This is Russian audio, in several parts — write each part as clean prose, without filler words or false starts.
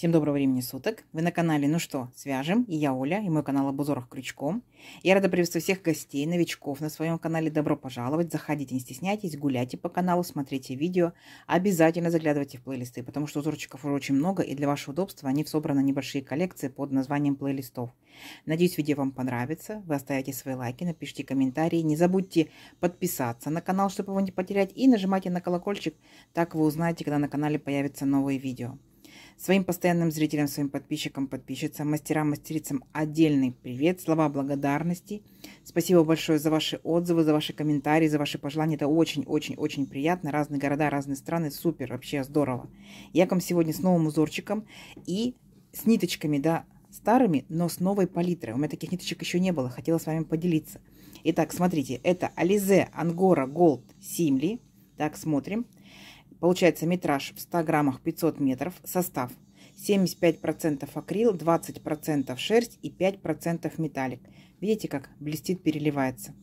Всем доброго времени суток. Вы на канале «Ну что, свяжем?» И я Оля, и мой канал об узорах крючком. Я рада приветствовать всех гостей, новичков на своем канале. Добро пожаловать. Заходите, не стесняйтесь, гуляйте по каналу, смотрите видео. Обязательно заглядывайте в плейлисты, потому что узорчиков уже очень много, и для вашего удобства они собраны небольшие коллекции под названием плейлистов. Надеюсь, видео вам понравится. Вы оставите свои лайки, напишите комментарии. Не забудьте подписаться на канал, чтобы его не потерять. И нажимайте на колокольчик, так вы узнаете, когда на канале появятся новые видео. Своим постоянным зрителям, своим подписчикам, подписчицам, мастерам, мастерицам отдельный привет, слова благодарности. Спасибо большое за ваши отзывы, за ваши комментарии, за ваши пожелания. Это очень-очень-очень приятно. Разные города, разные страны. Супер, вообще здорово. Я к вам сегодня с новым узорчиком и с ниточками, да, старыми, но с новой палитрой. У меня таких ниточек еще не было. Хотела с вами поделиться. Итак, смотрите, это Alize Angora Gold Simli. Так, смотрим. Получается метраж в 100 граммах 500 метров. Состав 75% акрил, 20% шерсть и 5% металлик. Видите, как блестит, переливается.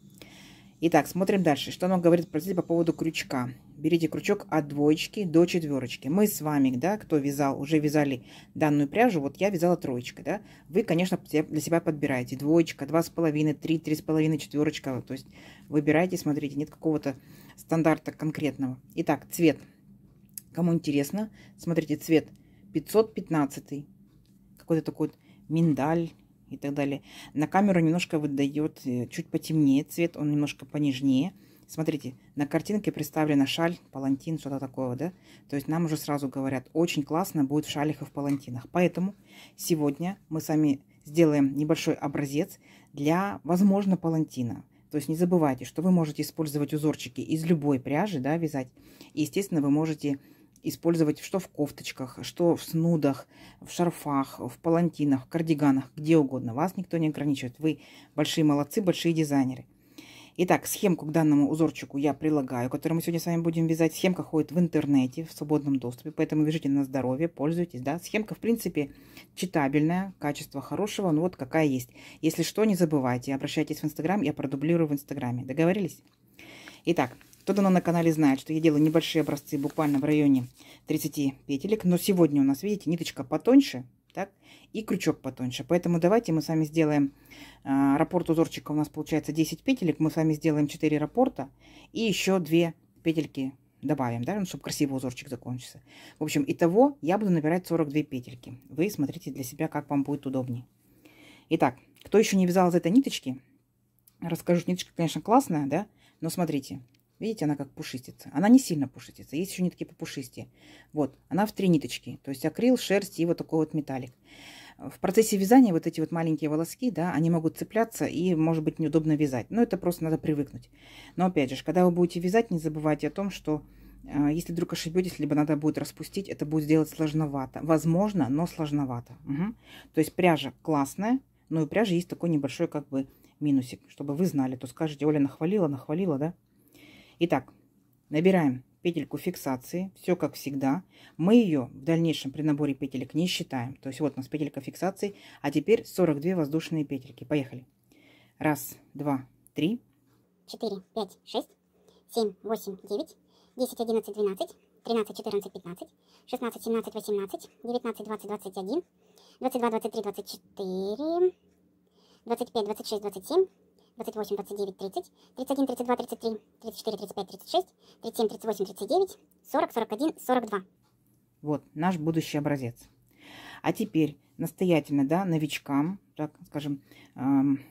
Итак, смотрим дальше. Что нам говорит производитель по поводу крючка. Берите крючок от 2 до 4. Мы с вами, да, кто вязал, уже вязали данную пряжу. Вот я вязала 3, да. Вы, конечно, для себя подбираете. 2, 2,5, 3, 3,5, 4. То есть выбирайте, смотрите, нет какого-то стандарта конкретного. Итак, цвет. Кому интересно, смотрите, цвет 515, какой-то такой вот миндаль и так далее. На камеру немножко выдает чуть потемнее цвет, он немножко понежнее. Смотрите, на картинке представлена шаль, палантин, что-то такое, да? То есть нам уже сразу говорят, очень классно будет в шалях и в палантинах. Поэтому сегодня мы с вами сделаем небольшой образец для, возможно, палантина. То есть не забывайте, что вы можете использовать узорчики из любой пряжи, да, вязать. И, естественно, вы можете использовать что в кофточках, что в снудах, в шарфах, в палантинах, в кардиганах, где угодно. Вас никто не ограничивает. Вы большие молодцы, большие дизайнеры. Итак, схемку к данному узорчику я прилагаю, который мы сегодня с вами будем вязать. Схемка ходит в интернете, в свободном доступе, поэтому вяжите на здоровье, пользуйтесь. Да? Схемка, в принципе, читабельная, качество хорошего, ну вот какая есть. Если что, не забывайте, обращайтесь в Инстаграм, я продублирую в Инстаграме. Договорились? Итак, кто давно на канале знает, что я делаю небольшие образцы буквально в районе 30 петелек, но сегодня у нас, видите, ниточка потоньше, так, и крючок потоньше. Поэтому давайте мы с вами сделаем раппорт узорчика. У нас получается 10 петелек. Мы с вами сделаем 4 раппорта и еще 2 петельки добавим, да, чтобы красивый узорчик закончился. В общем, итого я буду набирать 42 петельки. Вы смотрите для себя, как вам будет удобнее. Итак, кто еще не вязал из этой ниточки, расскажу. Ниточка, конечно, классная, да, но смотрите. Видите, она как пушистится. Она не сильно пушистится. Есть еще нитки попушистее. Вот, она в 3 ниточки. То есть акрил, шерсть и вот такой вот металлик. В процессе вязания вот эти вот маленькие волоски, да, они могут цепляться и, может быть, неудобно вязать. Но это просто надо привыкнуть. Но опять же, когда вы будете вязать, не забывайте о том, что если вдруг ошибетесь, либо надо будет распустить, это будет сделать сложновато. Возможно, но сложновато. Угу. То есть пряжа классная, но у пряжи есть такой небольшой как бы минусик. Чтобы вы знали, то скажете, Оля нахвалила, да? Итак, набираем петельку фиксации, все как всегда. Мы ее в дальнейшем при наборе петелек не считаем. То есть вот у нас петелька фиксации, а теперь 42 воздушные петельки. Поехали. 1, 2, 3, 4, 5, 6, 7, 8, 9, 10, 11, 12, 13, 14, 15, 16, 17, 18, 19, 20, 21, 22, 23, 24, 25, 26, 27, 28, 29, 30, 31, 32, 33, 34, 35, 36, 37, 38, 39, 40, 41, 42. Вот наш будущий образец. А теперь настоятельно, да, новичкам, так скажем,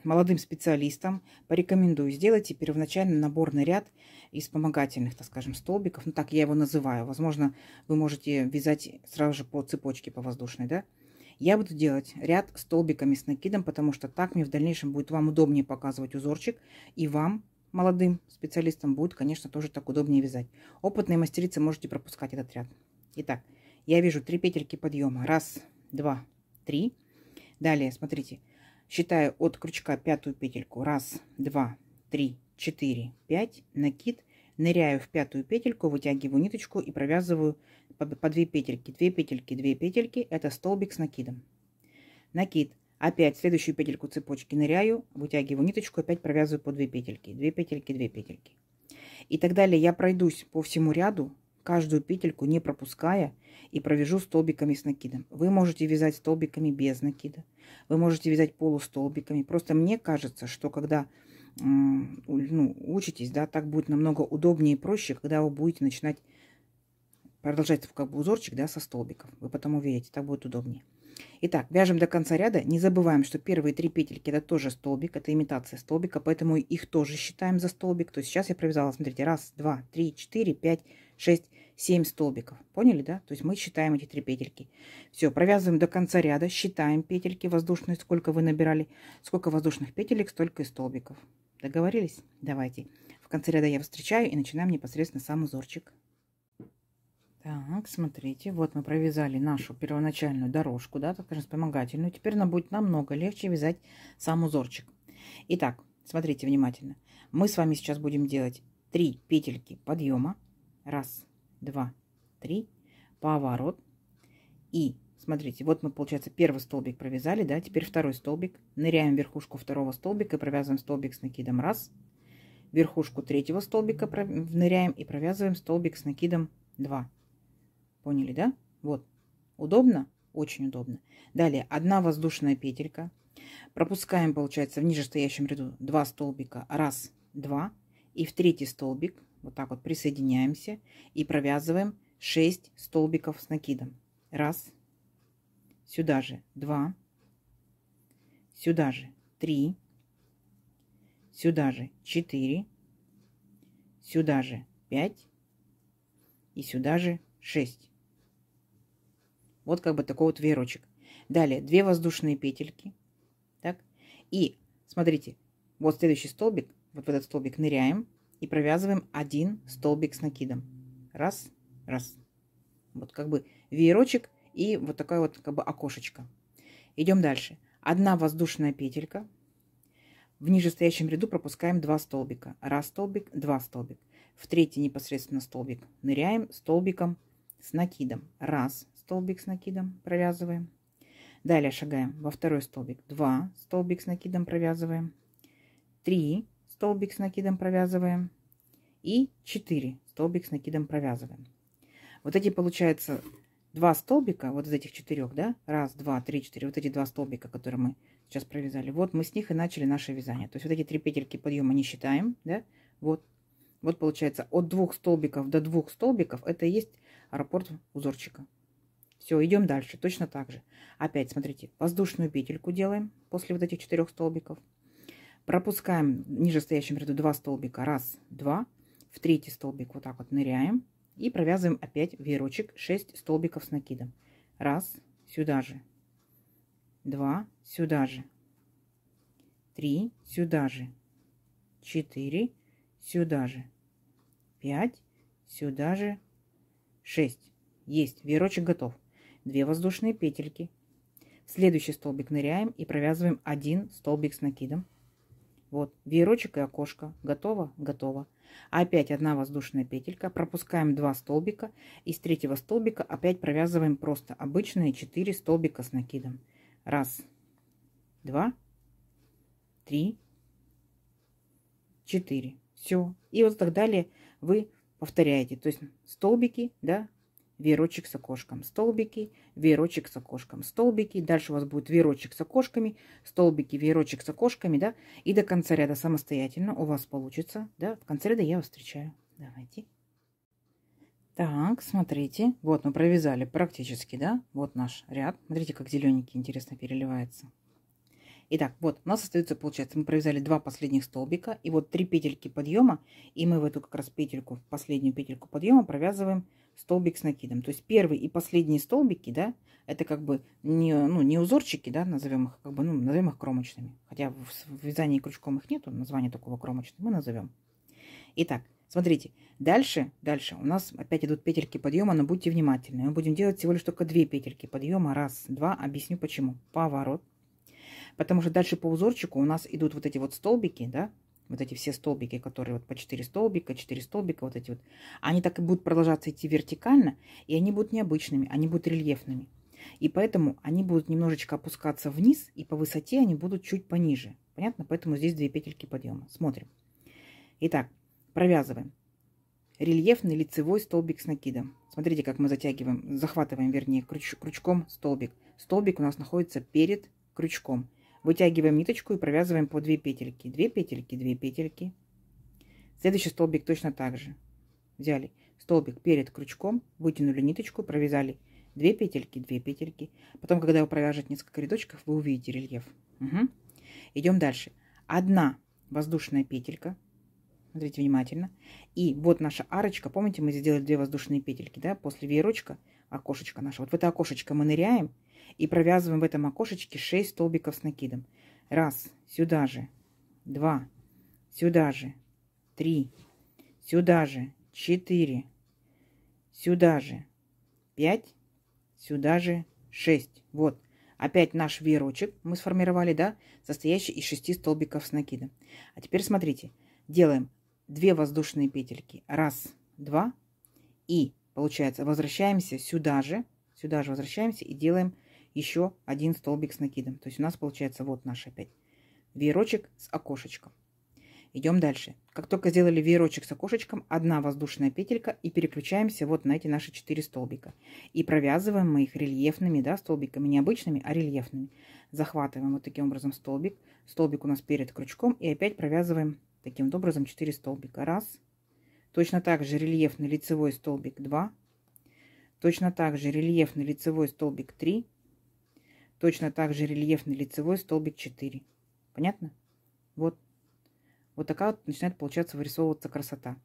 молодым специалистам порекомендую, сделайте первоначальный наборный ряд из вспомогательных, так скажем, столбиков. Ну, так я его называю. Возможно, вы можете вязать сразу же по цепочке, по воздушной, да. Я буду делать ряд столбиками с накидом, потому что так мне в дальнейшем будет вам удобнее показывать узорчик. И вам, молодым специалистам, будет, конечно, тоже так удобнее вязать. Опытные мастерицы можете пропускать этот ряд. Итак, я вяжу 3 петельки подъема. 1, 2, 3. Далее, смотрите, считаю от крючка 5-ю петельку. 1, 2, 3, 4, 5. Накид. Ныряю в 5-ю петельку, вытягиваю ниточку и провязываю по 2 петельки. 2 петельки, 2 петельки. Это столбик с накидом. Накид. Опять в следующую петельку цепочки ныряю, вытягиваю ниточку, опять провязываю по 2 петельки. 2 петельки, 2 петельки. И так далее я пройдусь по всему ряду, каждую петельку не пропуская и провяжу столбиками с накидом. Вы можете вязать столбиками без накида. Вы можете вязать полустолбиками. Просто мне кажется, что когда учитесь, да, так будет намного удобнее и проще, когда вы будете начинать продолжать как бы узорчик, да, со столбиков. Вы потом увидите, так будет удобнее. Итак, вяжем до конца ряда. Не забываем, что первые 3 петельки это тоже столбик, это имитация столбика, поэтому их тоже считаем за столбик. То есть сейчас я провязала, смотрите, 1, 2, 3, 4, 5, 6, 7 столбиков. Поняли, да? То есть мы считаем эти 3 петельки. Все, провязываем до конца ряда, считаем петельки воздушные, сколько вы набирали. Сколько воздушных петелек, столько и столбиков. Договорились? Давайте. В конце ряда я вас встречаю и начинаем непосредственно сам узорчик. Так, смотрите, вот мы провязали нашу первоначальную дорожку, да, так скажем, вспомогательную. Теперь нам будет намного легче вязать сам узорчик. Итак, смотрите внимательно. Мы с вами сейчас будем делать 3 петельки подъема. 1, 2, 3. Поворот. И, смотрите, вот мы, получается, первый столбик провязали, да, теперь второй столбик. Ныряем в верхушку второго столбика и провязываем столбик с накидом. 1. Верхушку третьего столбика ныряем и провязываем столбик с накидом 2. Поняли, да? Вот. Удобно? Очень удобно. Далее 1 воздушная петелька. Пропускаем, получается, в нижестоящем ряду 2 столбика. 1, 2. И в третий столбик вот так вот присоединяемся и провязываем 6 столбиков с накидом. 1. Сюда же 2. Сюда же 3. Сюда же 4. Сюда же 5. И сюда же 6. Вот как бы такой вот веерочек. Далее 2 воздушные петельки. Так. И смотрите, вот следующий столбик, вот в этот столбик ныряем и провязываем 1 столбик с накидом. 1, 1. Вот как бы веерочек и вот такое вот как бы окошечко. Идем дальше. 1 воздушная петелька. В нижестоящем ряду пропускаем 2 столбика. 1 столбик, 2 столбик. В третий непосредственно столбик ныряем столбиком с накидом. 1 столбик с накидом провязываем. Далее шагаем во второй столбик. 2 столбик с накидом провязываем. 3 столбик с накидом провязываем. И 4 столбик с накидом провязываем. Вот эти, получается, 2 столбика, вот из этих 4, да? 1, 2, 3, 4. Вот эти 2 столбика, которые мы сейчас провязали. Вот мы с них и начали наше вязание. То есть вот эти 3 петельки подъема не считаем, да? Вот. Вот получается от 2 столбиков до 2 столбиков это и есть раппорт узорчика. Все, идем дальше. Точно так же. Опять, смотрите, воздушную петельку делаем после вот этих 4 столбиков. Пропускаем в нижестоящем ряду 2 столбика. 1, 2. В третий столбик вот так вот ныряем. И провязываем опять веерочек 6 столбиков с накидом. 1, сюда же. 2, сюда же. 3, сюда же. 4, сюда же. 5, сюда же. 6. Есть, веерочек готов. 2 воздушные петельки. В следующий столбик ныряем и провязываем 1 столбик с накидом. Вот, веерочек и окошко. Готово? Готово. Опять 1 воздушная петелька. Пропускаем 2 столбика. И с третьего столбика опять провязываем просто обычные 4 столбика с накидом. 1, 2, 3, 4. Все. И вот так далее вы повторяете. То есть столбики, да, веерочек с окошком, столбики, веерочек с окошком, столбики. Дальше у вас будет веерочек с окошками, столбики, веерочек с окошками, да. И до конца ряда самостоятельно у вас получится, да. В конце ряда я вас встречаю. Давайте. Так, смотрите. Вот мы провязали практически, да. Вот наш ряд. Смотрите, как зелененький интересно переливается. Итак, вот у нас остается, получается, мы провязали 2 последних столбика. И вот 3 петельки подъема. И мы в эту как раз петельку, в последнюю петельку подъема провязываем столбик с накидом. То есть первый и последние столбики, да, это как бы не узорчики, да, назовем их, как бы, назовем их кромочными. Хотя в вязании крючком их нету, название такого кромочного мы назовем. Итак, смотрите, дальше у нас опять идут петельки подъема, но будьте внимательны. Мы будем делать всего лишь только 2 петельки подъема. 1, 2, объясню почему. Поворот. Потому что дальше по узорчику у нас идут вот эти вот столбики, да, вот эти все столбики, которые вот по 4 столбика, вот эти вот, они так и будут продолжаться идти вертикально, и они будут необычными, они будут рельефными. И поэтому они будут немножечко опускаться вниз, и по высоте они будут чуть пониже. Понятно? Поэтому здесь 2 петельки подъема. Смотрим. Итак, провязываем рельефный лицевой столбик с накидом. Смотрите, как мы затягиваем, захватываем, вернее, крючком столбик. Столбик у нас находится перед крючком. Вытягиваем ниточку и провязываем по 2 петельки. 2 петельки, 2 петельки. Следующий столбик точно так же. Взяли столбик перед крючком, вытянули ниточку, провязали 2 петельки, 2 петельки. Потом, когда вы провяжете несколько рядочков, вы увидите рельеф. Угу. Идем дальше. 1 воздушная петелька. Смотрите внимательно. И вот наша арочка. Помните, мы сделали 2 воздушные петельки, да? После веерочка окошечко наше. Вот в это окошечко мы ныряем и провязываем в этом окошечке 6 столбиков с накидом. 1, сюда же, 2, сюда же, 3, сюда же, 4, сюда же, 5, сюда же, 6. Вот. Опять наш веерочек мы сформировали, да, состоящий из 6 столбиков с накидом. А теперь смотрите, делаем 2 воздушные петельки. 1, 2. И, получается, возвращаемся сюда же возвращаемся и делаем еще 1 столбик с накидом. То есть у нас получается вот наш опять веерочек с окошечком. Идем дальше. Как только сделали веерочек с окошечком, 1 воздушная петелька и переключаемся вот на эти наши 4 столбика. И провязываем мы их рельефными, да, столбиками, не обычными, а рельефными. Захватываем вот таким образом столбик. Столбик у нас перед крючком и опять провязываем таким образом 4 столбика. 1. Точно так же рельефный лицевой столбик 2. Точно так же рельефный лицевой столбик 3. Точно так же рельефный лицевой столбик 4. Понятно? Вот. Вот такая вот начинает получаться вырисовываться красота.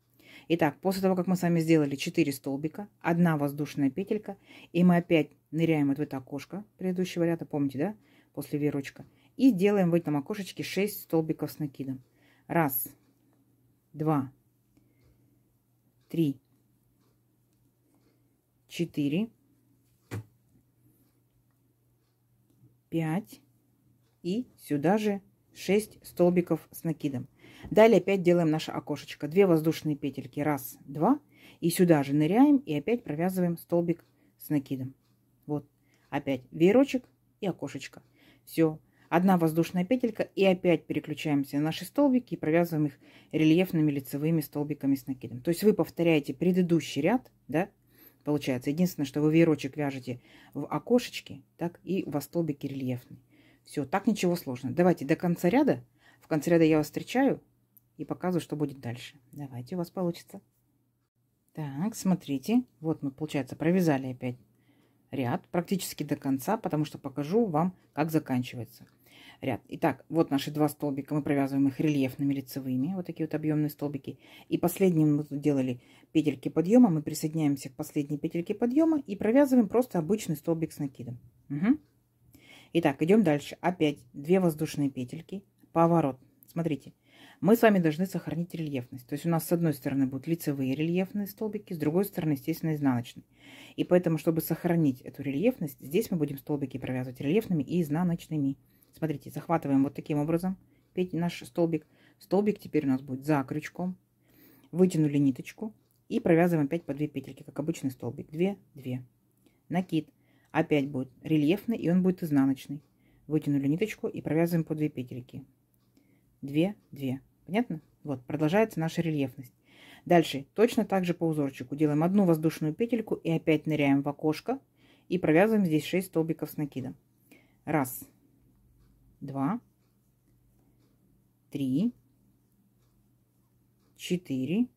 Итак, после того, как мы с вами сделали 4 столбика, 1 воздушная петелька, и мы опять ныряем вот в это окошко предыдущего ряда, помните, да, после веерочка, и делаем в этом окошечке 6 столбиков с накидом. 1, 2, 3, 4, 5 и сюда же 6 столбиков с накидом. Далее опять делаем наше окошечко. 2 воздушные петельки. 1, 2. И сюда же ныряем и опять провязываем столбик с накидом. Вот. Опять веерочек и окошечко. Все. 1 воздушная петелька и опять переключаемся на наши столбики и провязываем их рельефными лицевыми столбиками с накидом. То есть вы повторяете предыдущий ряд, да, получается. Единственное, что вы веерочек вяжете в окошечке, так и во столбике рельефный. Все, так ничего сложного. Давайте до конца ряда. В конце ряда я вас встречаю и показываю, что будет дальше. Давайте, у вас получится. Так, смотрите. Вот мы, получается, провязали опять ряд практически до конца, потому что покажу вам, как заканчивается ряд. Итак, вот наши 2 столбика. Мы провязываем их рельефными лицевыми. Вот такие вот объемные столбики. И последним мы тут делали петельки подъема. Мы присоединяемся к последней петельке подъема и провязываем просто обычный столбик с накидом. Угу. Итак, идем дальше. Опять 2 воздушные петельки. Поворот. Смотрите, мы с вами должны сохранить рельефность. То есть у нас с одной стороны будут лицевые рельефные столбики, с другой стороны, естественно, изнаночные. И поэтому, чтобы сохранить эту рельефность, здесь мы будем столбики провязывать рельефными и изнаночными. Смотрите, захватываем вот таким образом наш столбик. Столбик теперь у нас будет за крючком. Вытянули ниточку и провязываем опять по 2 петельки, как обычный столбик. 2, 2. Накид. Опять будет рельефный, и он будет изнаночный. Вытянули ниточку и провязываем по 2 петельки. 2, 2. Понятно? Вот, продолжается наша рельефность. Дальше точно так же по узорчику делаем 1 воздушную петельку и опять ныряем в окошко и провязываем здесь 6 столбиков с накидом. 1, 2, 3, 4,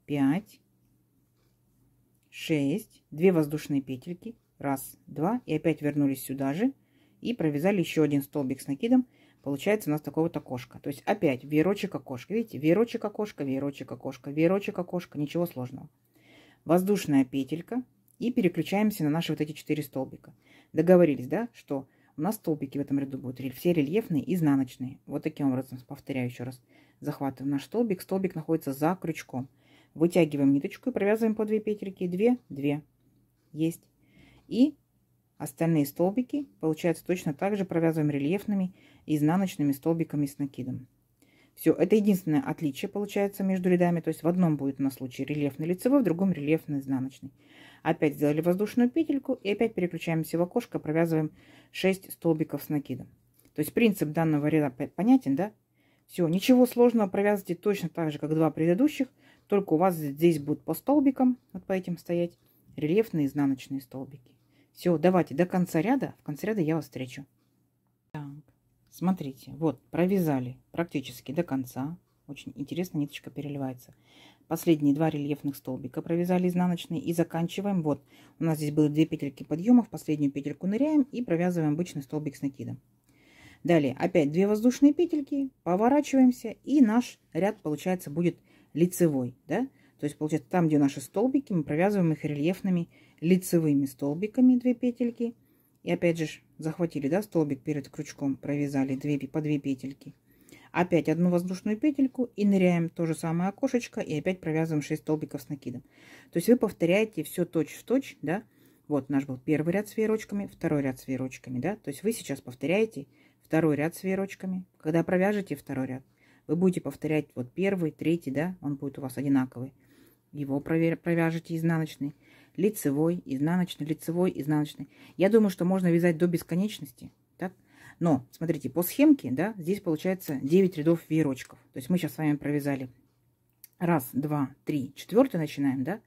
5, 6, 2 воздушные петельки. 1, 2. И опять вернулись сюда же и провязали еще 1 столбик с накидом. Получается у нас такое вот окошко. То есть опять веерочек, окошко. Видите? Веерочек, окошко, веерочек, окошко, веерочек, окошко. Ничего сложного. Воздушная петелька. И переключаемся на наши вот эти 4 столбика. Договорились, да, что у нас столбики в этом ряду будут все рельефные и изнаночные. Вот таким образом, повторяю еще раз. Захватываем наш столбик. Столбик находится за крючком. Вытягиваем ниточку и провязываем по 2 петельки. 2, 2. Есть. И остальные столбики, получается, точно так же провязываем рельефными и изнаночными столбиками с накидом. Все, это единственное отличие получается между рядами. То есть в одном будет у нас случай рельефный лицевой, в другом рельефный изнаночный. Опять сделали воздушную петельку и опять переключаемся в окошко, провязываем 6 столбиков с накидом. То есть принцип данного ряда понятен, да? Все, ничего сложного, провязывайте точно так же, как два предыдущих, только у вас здесь будут по столбикам, вот по этим стоять, рельефные изнаночные столбики. Все, давайте до конца ряда, в конце ряда я вас встречу. Так, смотрите, вот провязали практически до конца, очень интересно, ниточка переливается. Последние два рельефных столбика провязали изнаночные и заканчиваем. Вот у нас здесь было 2 петельки подъема, в последнюю петельку ныряем и провязываем обычный столбик с накидом. Далее опять 2 воздушные петельки, поворачиваемся, и наш ряд, получается, будет лицевой, да? То есть, получается, там, где наши столбики, мы провязываем их рельефными лицевыми столбиками 2 петельки. И опять же захватили, да, столбик перед крючком, провязали по 2 петельки. Опять одну воздушную петельку и ныряем то же самое окошечко и опять провязываем 6 столбиков с накидом. То есть вы повторяете все точь-в-точь, да? Вот наш был первый ряд с веерочками, второй ряд с веерочками, да? То есть вы сейчас повторяете второй ряд с веерочками. Когда провяжете второй ряд, вы будете повторять вот первый, третий, да? Он будет у вас одинаковый. Его провяжете изнаночный, лицевой, изнаночный, лицевой, изнаночный. Я думаю, что можно вязать до бесконечности, так? Но, смотрите, по схемке, да, здесь получается 9 рядов веерочков. То есть мы сейчас с вами провязали 1, 2, 3, 4 начинаем, да?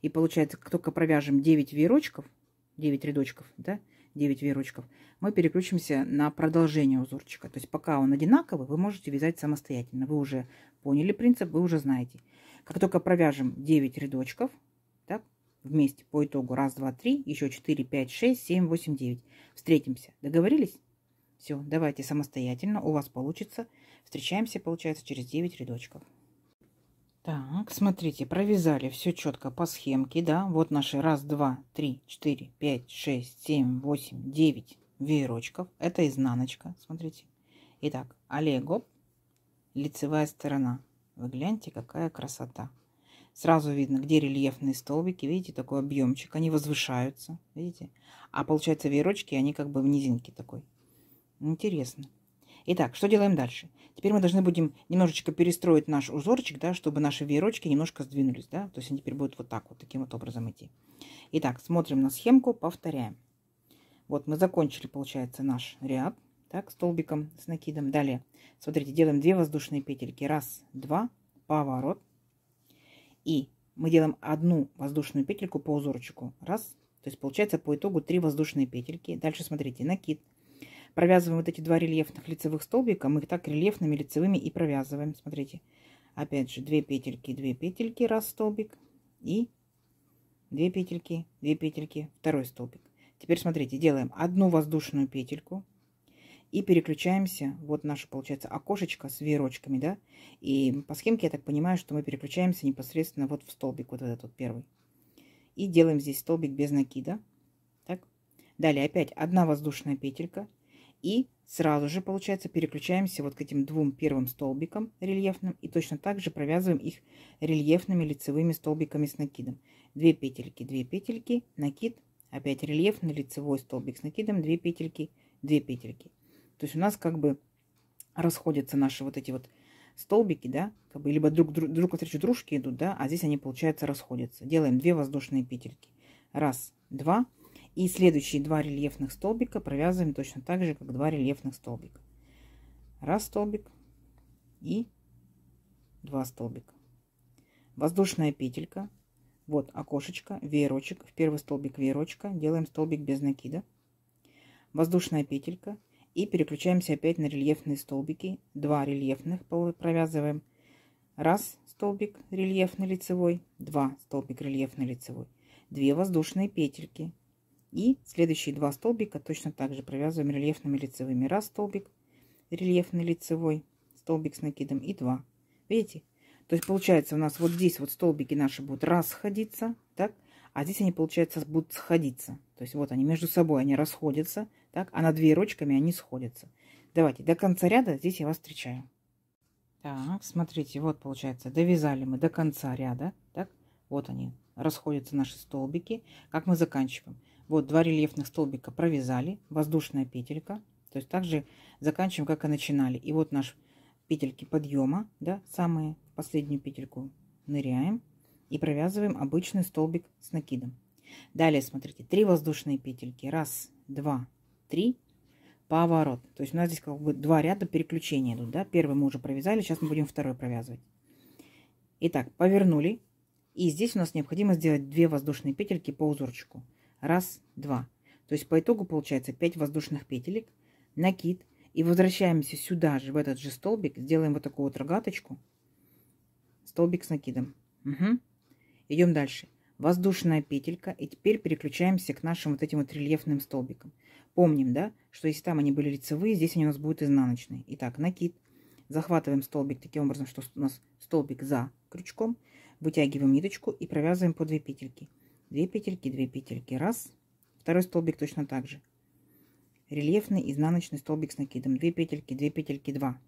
И получается, как только провяжем 9 веерочков, 9 рядочков, да, 9 веерочков, мы переключимся на продолжение узорчика. То есть пока он одинаковый, вы можете вязать самостоятельно. Вы уже поняли принцип, вы уже знаете. Как только провяжем 9 рядочков, так, вместе по итогу 1, 2, 3, еще 4, 5, 6, 7, 8, 9. Встретимся. Договорились? Все, давайте самостоятельно, у вас получится. Встречаемся, получается, через 9 рядочков. Так, смотрите, провязали все четко по схемке, да. Вот наши 1, 2, 3, 4, 5, 6, 7, 8, 9 веерочков. Это изнаночка, смотрите. Итак, олего, лицевая сторона. Вы гляньте, какая красота. Сразу видно, где рельефные столбики. Видите, такой объемчик. Они возвышаются, видите. А получается веерочки, они как бы в низинке такой. Интересно. Итак, что делаем дальше? Теперь мы должны будем немножечко перестроить наш узорчик, да, чтобы наши веерочки немножко сдвинулись, да. То есть они теперь будут вот так вот, таким вот образом идти. Итак, смотрим на схемку, повторяем. Вот мы закончили, получается, наш ряд, так, столбиком с накидом. Далее, смотрите, делаем 2 воздушные петельки. 1, 2, поворот. И мы делаем 1 воздушную петельку по узорчику. 1. То есть получается по итогу 3 воздушные петельки. Дальше смотрите, накид. Провязываем вот эти 2 рельефных лицевых столбика. Мы их так рельефными лицевыми и провязываем. Смотрите. Опять же 2 петельки, 2 петельки, 1 столбик. И 2 петельки, 2 петельки, 2 столбик. Теперь смотрите, делаем 1 воздушную петельку. И переключаемся. Вот наше, получается, окошечко с веерочками, да. И по схемке я так понимаю, что мы переключаемся непосредственно вот в столбик, вот этот вот первый. И делаем здесь столбик без накида. Так. Далее опять 1 воздушная петелька. И сразу же, получается, переключаемся вот к этим 2 первым столбикам рельефным. И точно так же провязываем их рельефными лицевыми столбиками с накидом. 2 петельки, 2 петельки, накид. Опять рельефный лицевой столбик с накидом, 2 петельки, 2 петельки. То есть у нас как бы расходятся наши вот эти вот столбики, да, как бы либо друг навстречу дружке идут, да, а здесь они, получается, расходятся. Делаем 2 воздушные петельки. 1, 2. И следующие 2 рельефных столбика провязываем точно так же, как 2 рельефных столбика. 1 столбик и 2 столбика. Воздушная петелька. Вот окошечко, веерочек. В первый столбик веерочка. Делаем столбик без накида. Воздушная петелька. И переключаемся опять на рельефные столбики. 2 рельефных провязываем. 1 столбик рельефный лицевой. 2 столбик рельефный лицевой. 2 воздушные петельки. И следующие 2 столбика точно так же провязываем рельефными лицевыми. 1 столбик рельефный лицевой. Столбик с накидом. И 2. Видите? То есть получается у нас вот здесь вот столбики наши будут расходиться. Так? А здесь они, получается, будут сходиться. То есть вот они между собой они расходятся. Так, а над веерочками они сходятся. Давайте до конца ряда здесь я вас встречаю. Так, смотрите, вот получается, довязали мы до конца ряда. Так, вот они, расходятся наши столбики. Как мы заканчиваем? Вот 2 рельефных столбика провязали, воздушная петелька. То есть также заканчиваем, как и начинали. И вот наши петельки подъема, да, самые, последнюю петельку ныряем и провязываем обычный столбик с накидом. Далее, смотрите, 3 воздушные петельки. 1, 2, 3. поворот. То есть у нас здесь как бы два ряда переключения идут, да? Первый мы уже провязали, сейчас мы будем второй провязывать. Итак, повернули. И здесь у нас необходимо сделать 2 воздушные петельки по узорчику. Раз, два. То есть по итогу получается 5 воздушных петелек, накид. И возвращаемся сюда же, в этот же столбик. Сделаем вот такую вот рогаточку. Столбик с накидом. Угу. Идем дальше. Воздушная петелька. И теперь переключаемся к нашим вот этим вот рельефным столбикам. Помним, да, что если там они были лицевые, здесь они у нас будут изнаночные. Итак, накид. Захватываем столбик таким образом, что у нас столбик за крючком. Вытягиваем ниточку и провязываем по 2 петельки. 2 петельки, 2 петельки. Раз. Второй столбик точно так же. Рельефный изнаночный столбик с накидом. 2 петельки, 2 петельки, 2.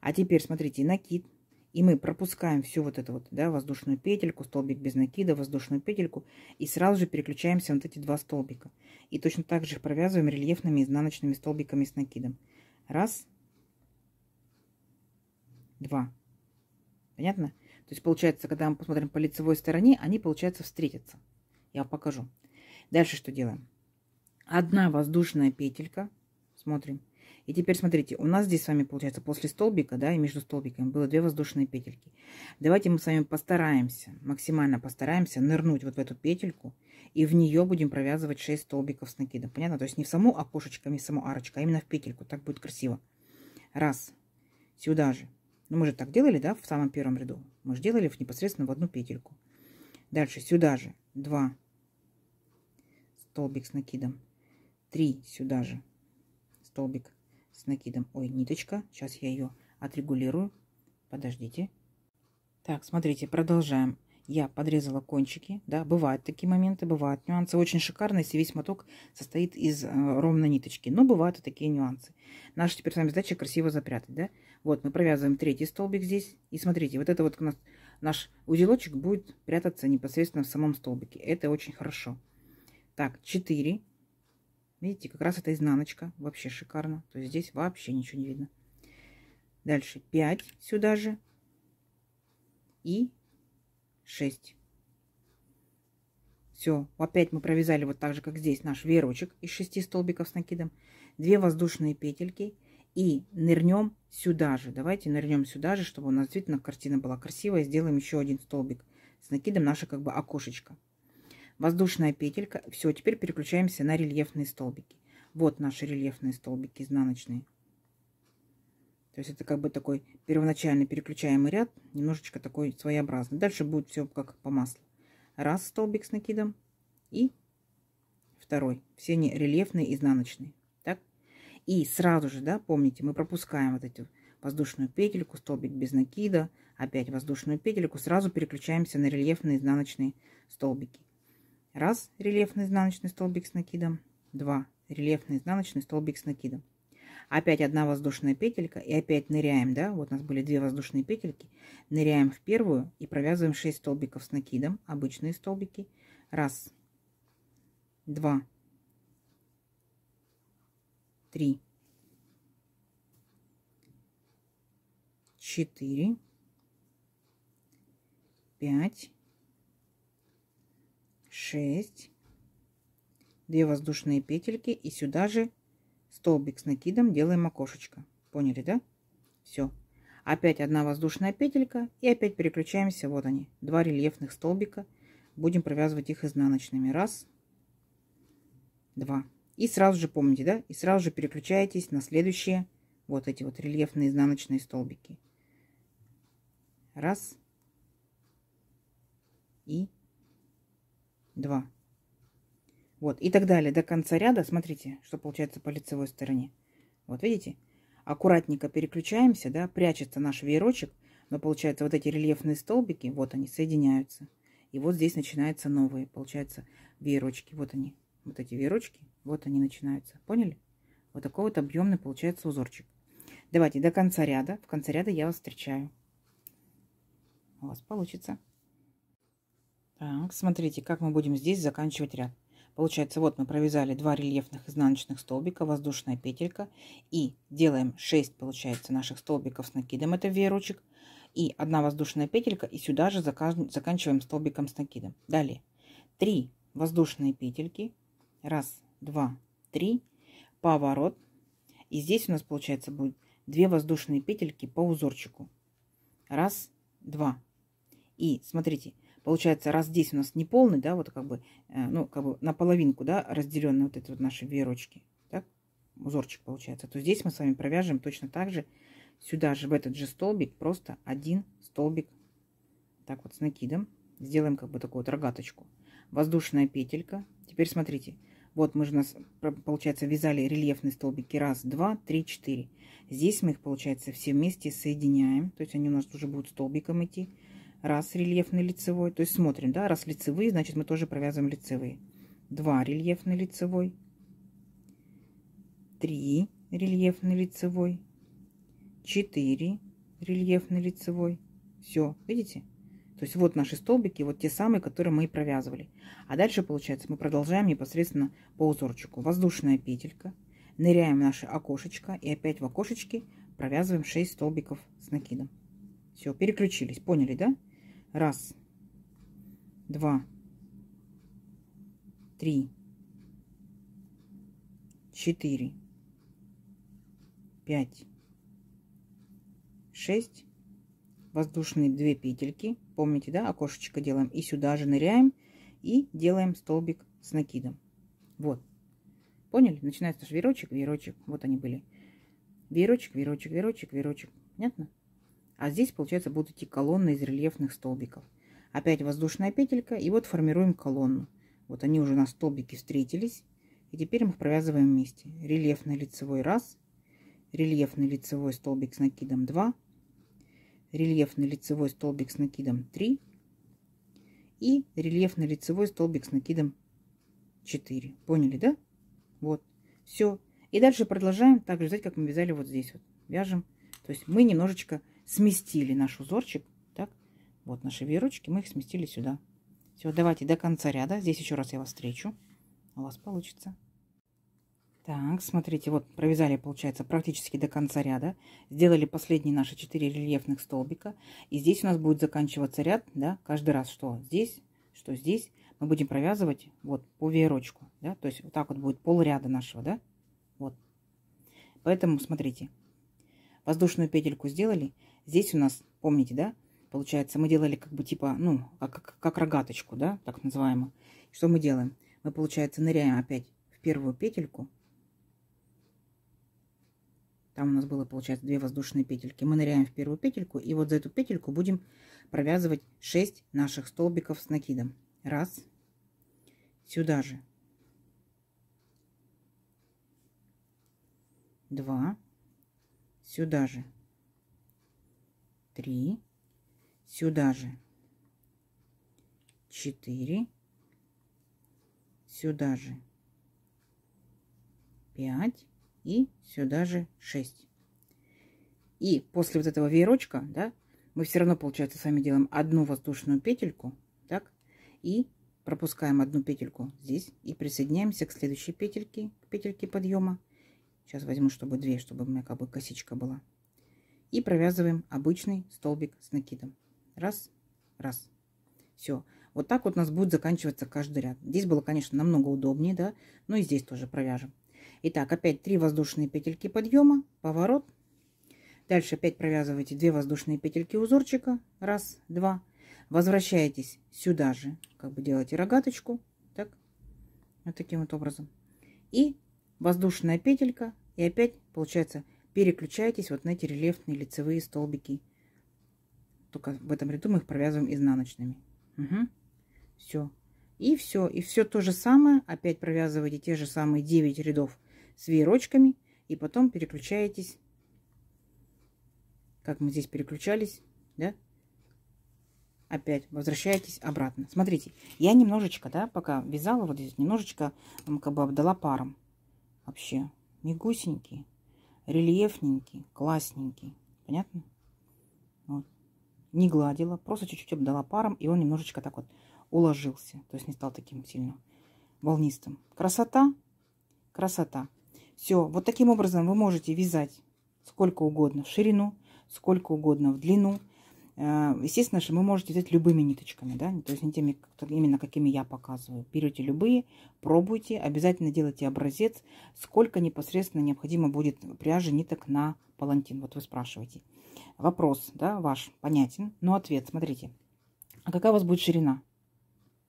А теперь смотрите, накид. И мы пропускаем всю вот эту вот, да, воздушную петельку, столбик без накида, воздушную петельку. И сразу же переключаемся вот эти 2 столбика. И точно так же их провязываем рельефными изнаночными столбиками с накидом. Раз. 2. Понятно? То есть получается, когда мы посмотрим по лицевой стороне, они, получается, встретятся. Я вам покажу. Дальше что делаем? 1 воздушная петелька. Смотрим. И теперь смотрите, у нас здесь с вами, получается, после столбика, да, и между столбиками было 2 воздушные петельки. Давайте мы с вами постараемся, максимально постараемся нырнуть вот в эту петельку. И в нее будем провязывать 6 столбиков с накидом. Понятно? То есть не в саму окошечко, не в саму арочку, а именно в петельку. Так будет красиво. Раз. Сюда же. Ну, мы же так делали, да, в самом первом ряду. Мы же делали непосредственно в одну петельку. Дальше сюда же 2 столбик с накидом. 3 сюда же столбик с накидом. Ой, ниточка. Сейчас я ее отрегулирую. Подождите. Так, смотрите, продолжаем. Я подрезала кончики, да, бывают такие моменты, бывают нюансы. Очень шикарно, если весь моток состоит из ровной ниточки. Но бывают и такие нюансы. Наша теперь с вами задача красиво запрятать, да. Вот, мы провязываем 3-й столбик здесь. И смотрите, вот это вот у нас, наш узелочек будет прятаться непосредственно в самом столбике. Это очень хорошо. Так, 4. Видите, как раз это изнаночка. Вообще шикарно. То есть здесь вообще ничего не видно. Дальше 5 сюда же. И 6. Все, опять мы провязали вот так же, как здесь, наш веерочек из 6 столбиков с накидом. 2 воздушные петельки. И нырнем сюда же. Давайте нырнем сюда же, чтобы у нас действительно картина была красивая. Сделаем еще 1 столбик с накидом, наше как бы окошечко. Воздушная петелька. Все, теперь переключаемся на рельефные столбики. Вот наши рельефные столбики изнаночные. То есть это как бы такой первоначальный переключаемый ряд, немножечко такой своеобразный. Дальше будет все как по маслу. Раз столбик с накидом и второй. Все они рельефные, изнаночные. Так? И сразу же, да, помните, мы пропускаем вот эту воздушную петельку, столбик без накида, опять воздушную петельку, сразу переключаемся на рельефные изнаночные столбики. Раз рельефный изнаночный столбик с накидом, 2 рельефный изнаночный столбик с накидом. Опять 1 воздушная петелька и опять ныряем, да, вот у нас были 2 воздушные петельки, ныряем в первую и провязываем 6 столбиков с накидом, обычные столбики. Раз, 2, 3, 4, 5, 6, 2 воздушные петельки и сюда же столбик с накидом, делаем окошечко. Поняли, да? Все. Опять 1 воздушная петелька и опять переключаемся. Вот они, 2 рельефных столбика. Будем провязывать их изнаночными. Раз, 2. И сразу же помните, да? И сразу же переключаетесь на следующие вот эти вот рельефные изнаночные столбики. Раз и 2. Вот, и так далее до конца ряда. Смотрите, что получается по лицевой стороне. Вот видите? Аккуратненько переключаемся, да, прячется наш веерочек, но получается вот эти рельефные столбики, вот они, соединяются. И вот здесь начинаются новые, получается, веерочки. Вот они, вот эти веерочки, вот они начинаются. Поняли? Вот такой вот объемный получается узорчик. Давайте до конца ряда. В конце ряда я вас встречаю. У вас получится. Так, смотрите, как мы будем здесь заканчивать ряд. Получается, вот мы провязали 2 рельефных изнаночных столбика, воздушная петелька. И делаем 6, получается, наших столбиков с накидом. Это веерочек. И 1 воздушная петелька. И сюда же заканчиваем столбиком с накидом. Далее 3 воздушные петельки. Раз, 2, 3. Поворот. И здесь у нас, получается, будет 2 воздушные петельки по узорчику. Раз, два. И смотрите, получается, раз здесь у нас не полный, да, вот как бы, ну, как бы наполовинку, да, разделенные вот эти вот наши веерочки, так, узорчик получается, то здесь мы с вами провяжем точно так же, сюда же, в этот же столбик, просто один столбик, так вот, с накидом. Сделаем как бы такую вот рогаточку. Воздушная петелька. Теперь смотрите, вот мы же у нас, получается, вязали рельефные столбики. Раз, два, три, 4. Здесь мы их, получается, все вместе соединяем. То есть они у нас уже будут столбиком идти. Раз рельефный лицевой. То есть смотрим, да, раз лицевые, значит мы тоже провязываем лицевые. 2 рельефный лицевой. 3 рельефный лицевой. 4 рельефный лицевой. Все, видите? То есть вот наши столбики, вот те самые, которые мы и провязывали. А дальше, получается, мы продолжаем непосредственно по узорчику. Воздушная петелька. Ныряем в наше окошечко. И опять в окошечке провязываем 6 столбиков с накидом. Все, переключились. Поняли, да? Раз, два, 3, 4, 5, 6. Воздушные 2 петельки. Помните, да, окошечко делаем. И сюда же ныряем и делаем столбик с накидом. Вот. Поняли? Начинается наш веерочек, веерочек. Вот они были. Веерочек, веерочек, веерочек, веерочек. Понятно? А здесь, получается, будут идти колонны из рельефных столбиков. Опять воздушная петелька. И вот формируем колонну. Вот они уже у нас столбики встретились. И теперь мы их провязываем вместе. Рельефный лицевой раз. Рельефный лицевой столбик с накидом 2. Рельефный лицевой столбик с накидом 3 и рельефный лицевой столбик с накидом 4. Поняли, да? Вот, все. И дальше продолжаем так же вязать, как мы вязали вот здесь. Вот. Вяжем. То есть мы немножечко сместили наш узорчик. Так, вот наши веерочки, мы их сместили сюда. Все, давайте до конца ряда. Здесь еще раз я вас встречу. У вас получится. Так, смотрите, вот провязали, получается, практически до конца ряда. Сделали последние наши 4 рельефных столбика. И здесь у нас будет заканчиваться ряд, да, каждый раз, что здесь, мы будем провязывать вот по веерочку, да, то есть вот так вот будет пол ряда нашего, да, вот. Поэтому, смотрите, воздушную петельку сделали. Здесь у нас, помните, да, получается, мы делали как бы типа, ну, как рогаточку, да, так называемую. Что мы делаем? Мы, получается, ныряем опять в первую петельку. Там у нас было, получается, 2 воздушные петельки. Мы ныряем в первую петельку. И вот за эту петельку будем провязывать 6 наших столбиков с накидом. Раз. Сюда же. 2. Сюда же. 3. Сюда же. 4. Сюда же. 5. И сюда же 6. И после вот этого веерочка, да, мы все равно, получается, с вами делаем одну воздушную петельку, так, и пропускаем одну петельку здесь и присоединяемся к следующей петельке, к петельке подъема. Сейчас возьму, чтобы 2, чтобы у меня как бы косичка была. И провязываем обычный столбик с накидом. Раз, раз. Все. Вот так вот у нас будет заканчиваться каждый ряд. Здесь было, конечно, намного удобнее, да, но и здесь тоже провяжем. Итак, опять 3 воздушные петельки подъема, поворот. Дальше опять провязываете 2 воздушные петельки узорчика. Раз, два. Возвращаетесь сюда же, как бы делаете рогаточку. Так, вот таким вот образом. И воздушная петелька. И опять, получается, переключаетесь вот на эти рельефные лицевые столбики. Только в этом ряду мы их провязываем изнаночными. Угу. Все. И все то же самое. Опять провязываете те же самые 9 рядов с веерочками. И потом переключаетесь, как мы здесь переключались, да? Опять возвращаетесь обратно. Смотрите, я немножечко, да, пока вязала вот здесь, немножечко как бы обдала паром. Вообще, мягусенький, рельефненький, классненький. Понятно? Вот. Не гладила, просто чуть-чуть обдала паром, и он немножечко так вот уложился. То есть не стал таким сильно волнистым. Красота, красота. Все, вот таким образом вы можете вязать сколько угодно в ширину, сколько угодно в длину. Естественно, что вы можете взять любыми ниточками, да, то есть не теми, именно какими я показываю. Берете любые, пробуйте, обязательно делайте образец, сколько непосредственно необходимо будет пряжи ниток на палантин. Вот вы спрашиваете. Вопрос, да, ваш понятен, но ответ, смотрите. А какая у вас будет ширина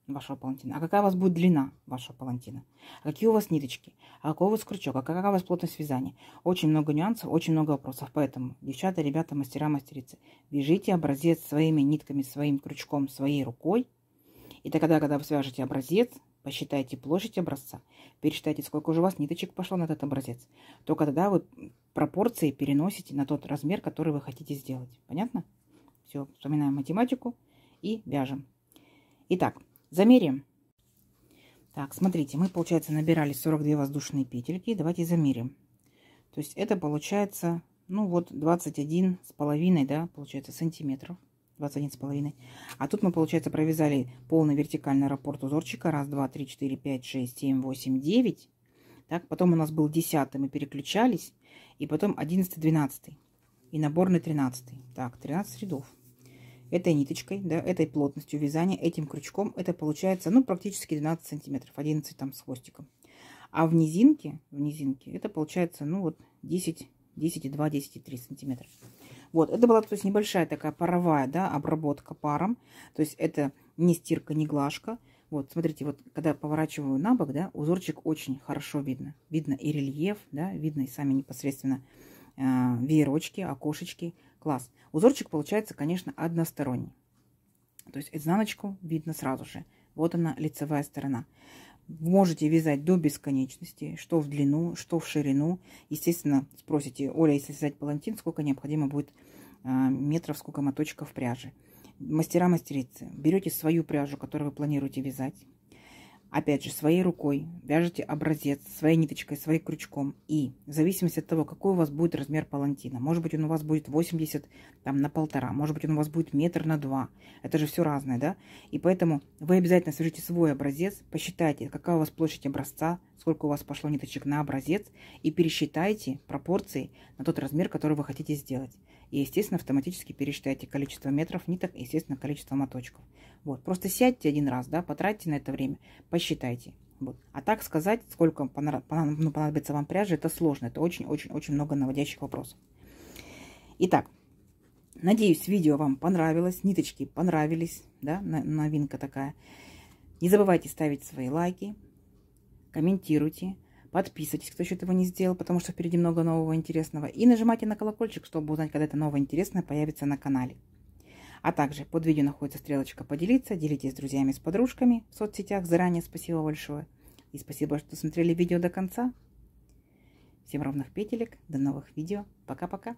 вашего палантина? А какая у вас будет длина вашего палантина? А какие у вас ниточки? А какой у вас крючок? А какая у вас плотность вязания? Очень много нюансов, очень много вопросов. Поэтому, девчата, ребята, мастера, мастерицы, вяжите образец своими нитками, своим крючком, своей рукой. И тогда, когда вы свяжете образец, посчитайте площадь образца, пересчитайте, сколько уже у вас ниточек пошло на этот образец. Только тогда вы пропорции переносите на тот размер, который вы хотите сделать. Понятно? Все, вспоминаем математику и вяжем. Итак, замерим. Так, смотрите, мы, получается, набирали 42 воздушные петельки. Давайте замерим. То есть это получается, ну вот, 21,5, да, получается, сантиметров. 21,5. А тут мы, получается, провязали полный вертикальный раппорт узорчика. 1, 2, 3, 4, 5, 6, 7, 8, 9. Так, потом у нас был 10, мы переключались. И потом 11, 12. И наборный 13. Так, 13 рядов. Этой ниточкой, да, этой плотностью вязания, этим крючком, это получается, ну, практически 12 сантиметров, 11 там с хвостиком. А в низинке это получается, ну, вот 10, 10,2, 10,3 сантиметра. Вот, это была, то есть, небольшая такая паровая, да, обработка паром. То есть, это не стирка, не глажка. Вот, смотрите, вот, когда поворачиваю на бок, да, узорчик очень хорошо видно. Видно и рельеф, да, видно и сами непосредственно веерочки, окошечки. Класс. Узорчик получается, конечно, односторонний. То есть изнаночку видно сразу же. Вот она, лицевая сторона. Можете вязать до бесконечности, что в длину, что в ширину. Естественно, спросите, Оля, если связать палантин, сколько необходимо будет метров, сколько моточков пряжи. Мастера-мастерицы, берете свою пряжу, которую вы планируете вязать. Опять же, своей рукой вяжете образец, своей ниточкой, своим крючком. И в зависимости от того, какой у вас будет размер палантина. Может быть, он у вас будет 80 там, на 1,5. Может быть, он у вас будет 1 метр на 2. Это же все разное, да? И поэтому вы обязательно свяжите свой образец, посчитайте, какая у вас площадь образца, сколько у вас пошло ниточек на образец. И пересчитайте пропорции на тот размер, который вы хотите сделать. И, естественно, автоматически пересчитайте количество метров ниток и, естественно, количество моточков. Вот, просто сядьте один раз, да, потратьте на это время, посчитайте. Вот. А так сказать, сколько понадобится вам пряжи, это сложно. Это очень-очень-очень много наводящих вопросов. Итак, надеюсь, видео вам понравилось, ниточки понравились, да, новинка такая. Не забывайте ставить свои лайки, комментируйте. Подписывайтесь, кто еще этого не сделал, потому что впереди много нового интересного. И нажимайте на колокольчик, чтобы узнать, когда это новое интересное появится на канале. А также под видео находится стрелочка «Поделиться». Делитесь с друзьями, с подружками в соцсетях. Заранее спасибо большое. И спасибо, что смотрели видео до конца. Всем ровных петелек. До новых видео. Пока-пока.